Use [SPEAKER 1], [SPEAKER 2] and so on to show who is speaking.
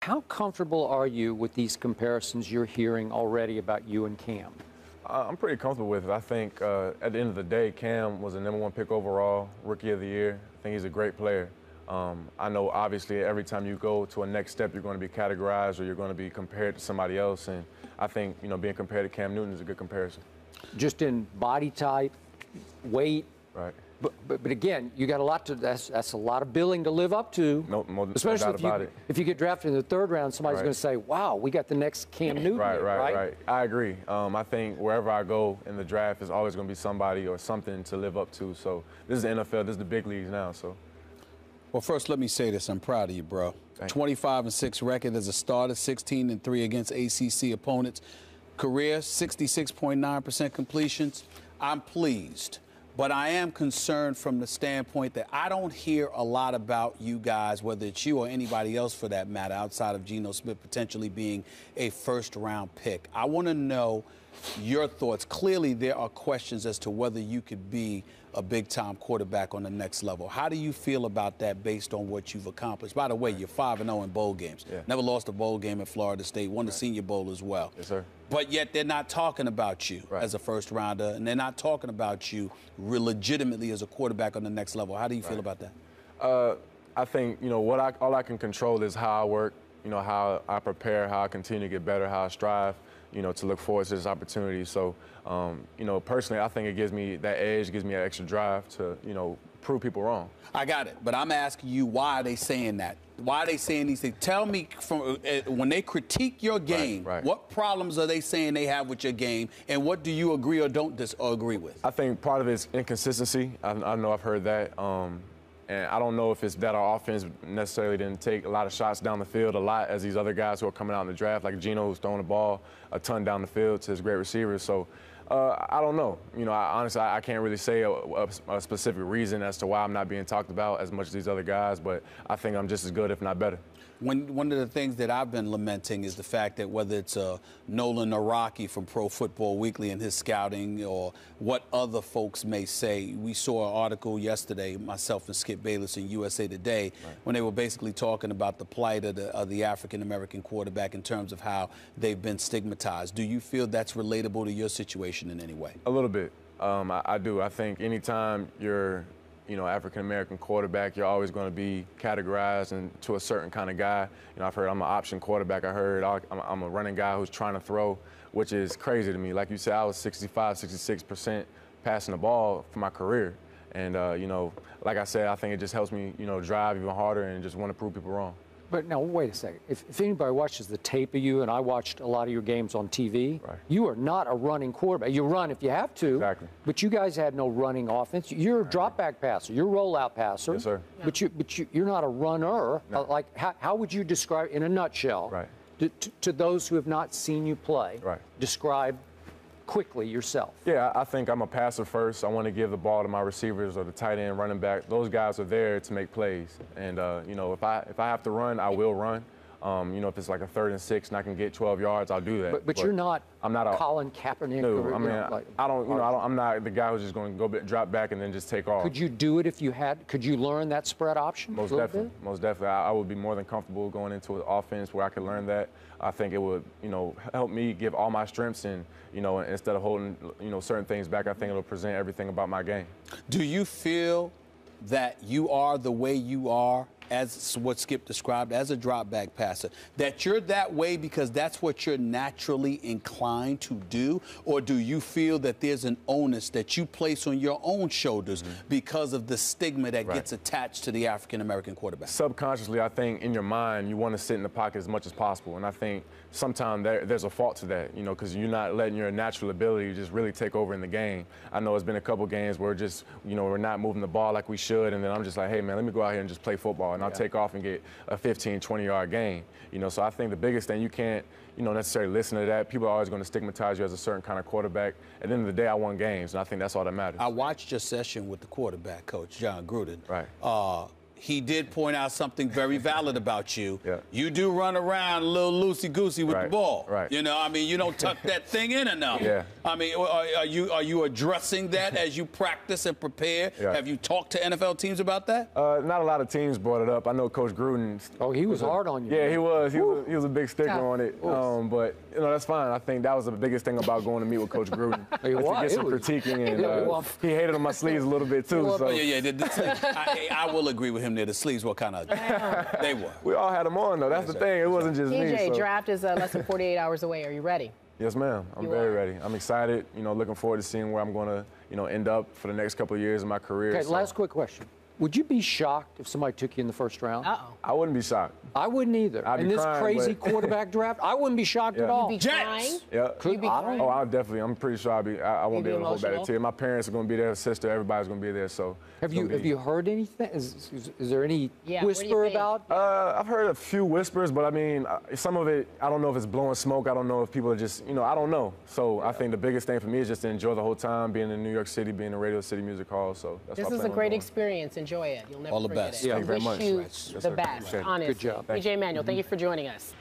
[SPEAKER 1] How comfortable are you with these comparisons you're hearing already about you and Cam?
[SPEAKER 2] I'm pretty comfortable with it. I think at the end of the day, Cam was the #1 pick overall, Rookie of the Year. I think he's a great player. I know obviously every time you go to a next step, you're going to be categorized or you're going to be compared to somebody else. And I think, you know, being compared to Cam Newton is a good comparison.
[SPEAKER 1] Just in body type, weight.
[SPEAKER 2] Right.
[SPEAKER 1] But again, you got a lot to. That's a lot of billing to live up to.
[SPEAKER 2] No
[SPEAKER 1] especially
[SPEAKER 2] doubt
[SPEAKER 1] if you get drafted in the 3rd round, somebody's going to say, "Wow, we got the next Cam Newton."
[SPEAKER 2] Right. I agree. I think wherever I go in the draft, is always going to be somebody or something to live up to. So this is the NFL. This is the big leagues now. So.
[SPEAKER 3] Well, first, let me say this. I'm proud of you, bro. 25-6 record as a starter, 16-3 against ACC opponents. Career, 66.9% completions. I'm pleased. But I am concerned from the standpoint that I don't hear a lot about you guys, whether it's you or anybody else for that matter, outside of Geno Smith potentially being a 1st-round pick. I want to know your thoughts. Clearly, there are questions as to whether you could be a big-time quarterback on the next level. How do you feel about that based on what you've accomplished? By the way, you're 5-0 in bowl games.
[SPEAKER 2] Yeah.
[SPEAKER 3] Never lost a bowl game at Florida State, won the Senior Bowl as well.
[SPEAKER 2] Yes, sir.
[SPEAKER 3] But yet they're not talking about you as a 1st-rounder, and they're not talking about you legitimately as a quarterback on the next level. How do you feel about that?
[SPEAKER 2] I think, you know, all I can control is how I work, you know, how I prepare, how I continue to get better, how I strive, you know, to look forward to this opportunity. So, you know, personally, I think it gives me that edge, gives me an extra drive to, you know, prove people wrong.
[SPEAKER 3] I got it, but I'm asking you, why are they saying that? Why are they saying these things? Tell me, from when they critique your game, what problems are they saying they have with your game, and what do you agree or don't disagree with?
[SPEAKER 2] I think part of it is inconsistency. I know I've heard that. And I don't know if it's that our offense necessarily didn't take a lot of shots down the field a lot as these other guys who are coming out in the draft, like Geno, who's throwing the ball a ton down the field to his great receivers. So I don't know. You know, honestly, I can't really say a specific reason as to why I'm not being talked about as much as these other guys, but I think I'm just as good, if not better.
[SPEAKER 3] One of the things that I've been lamenting is the fact that whether it's Nolan Naraki from Pro Football Weekly and his scouting, or what other folks may say, we saw an article yesterday, myself and Skip Bayless in USA Today, when they were basically talking about the plight of the African-American quarterback in terms of how they've been stigmatized. Do you feel that's relatable to your situation in any way?
[SPEAKER 2] A little bit. I do. I think anytime you're African-American quarterback, you're always going to be categorized into a certain kind of guy. You know, I've heard I'm an option quarterback. I heard I'm a running guy who's trying to throw, which is crazy to me. Like you said, I was 66% passing the ball for my career. And, like I said, I think it just helps me, drive even harder and just want to prove people wrong.
[SPEAKER 1] But now, wait a second. If anybody watches the tape of you, and I watched a lot of your games on TV, you are not a running quarterback. You run if you have to, but you guys had no running offense. You're a drop-back passer. You're a rollout passer.
[SPEAKER 2] Yes, sir.
[SPEAKER 1] Yeah. But you're not a runner. No. Like, how would you describe, in a nutshell, to those who have not seen you play, describe quickly yourself?
[SPEAKER 2] Yeah, I think I'm a passer first. I want to give the ball to my receivers or the tight end, running back. Those guys are there to make plays. And, if I have to run, I will run. If it's like a 3rd and 6 and I can get 12 yards, I'll do that.
[SPEAKER 1] But you're not. I'm not Colin Kaepernick.
[SPEAKER 2] No, I'm not the guy who's just going to go drop back and then just take off.
[SPEAKER 1] Could you do it if you had? Could you learn that spread option?
[SPEAKER 2] Most definitely. Most definitely. I would be more than comfortable going into an offense where I could learn that. I think it would, help me give all my strengths, and instead of holding, certain things back, I think it'll present everything about my game.
[SPEAKER 3] Do you feel that you are the way you are, as what Skip described, as a drop-back passer, that you're that way because that's what you're naturally inclined to do? Or do you feel that there's an onus that you place on your own shoulders because of the stigma that gets attached to the African-American quarterback?
[SPEAKER 2] Subconsciously, I think in your mind, you want to sit in the pocket as much as possible. And I think sometimes there's a fault to that, because you're not letting your natural ability just really take over in the game. I know it's been a couple games where just, we're not moving the ball like we should, and then I'm just like, hey, man, let me go out here and just play football, and I'll take off and get a 15, 20-yard gain. So I think the biggest thing, you can't, necessarily listen to that. People are always going to stigmatize you as a certain kind of quarterback. At the end of the day, I won games, and I think that's all that matters.
[SPEAKER 3] I watched your session with the quarterback coach, John Gruden. he did point out something very valid about you.
[SPEAKER 2] Yeah.
[SPEAKER 3] You do run around a little loosey-goosey with the ball.
[SPEAKER 2] Right.
[SPEAKER 3] You know, I mean, you don't tuck that thing in enough.
[SPEAKER 2] Yeah.
[SPEAKER 3] I mean, are you addressing that as you practice and prepare?
[SPEAKER 2] Yeah.
[SPEAKER 3] Have you talked to NFL teams about that?
[SPEAKER 2] Not a lot of teams brought it up. I know Coach Gruden.
[SPEAKER 1] Oh, he was hard on you.
[SPEAKER 2] Yeah, he was. He was a big sticker on it. But, you know, that's fine. I think that was the biggest thing about going to meet with Coach Gruden. To get some critiquing, and he hated on my sleeves a little bit, too. So.
[SPEAKER 3] Yeah. The sleeves. I will agree with him there. The sleeves were kind of, they were.
[SPEAKER 2] We all had them on, though. That's the thing. It wasn't just me.
[SPEAKER 4] TJ, draft is less than 48 hours away. Are you ready?
[SPEAKER 2] Yes, ma'am. I'm very ready. I'm excited, you know, looking forward to seeing where I'm going to, you know, end up for the next couple of years in my career.
[SPEAKER 1] Okay, last quick question. Would you be shocked if somebody took you in the first round?
[SPEAKER 4] Uh-oh.
[SPEAKER 2] I wouldn't be shocked.
[SPEAKER 1] I wouldn't either.
[SPEAKER 2] I'd
[SPEAKER 1] in
[SPEAKER 2] be
[SPEAKER 1] this
[SPEAKER 2] crying,
[SPEAKER 1] crazy quarterback draft, I wouldn't be shocked at all.
[SPEAKER 4] You'd be crying?
[SPEAKER 2] Yeah.
[SPEAKER 4] You'd be crying?
[SPEAKER 2] Oh, I'll definitely. I'm pretty sure I won't be able to hold back a tear. My parents are going to be there, sister, everybody's going to be there. So
[SPEAKER 1] have you heard anything? Is there any whisper about?
[SPEAKER 2] I've heard a few whispers, but I mean, some of it, I don't know if it's blowing smoke. I don't know if people are just, you know, I don't know. So I think the biggest thing for me is just to enjoy the whole time, being in New York City, being in Radio City Music Hall. So that's
[SPEAKER 4] this is a great experience. Enjoy it. You'll never
[SPEAKER 3] All the
[SPEAKER 4] forget
[SPEAKER 3] best.
[SPEAKER 4] it.
[SPEAKER 2] Thank you very much.
[SPEAKER 4] Wish you the best, honestly.
[SPEAKER 1] Good job.
[SPEAKER 4] DJ Manuel, thank you for joining us.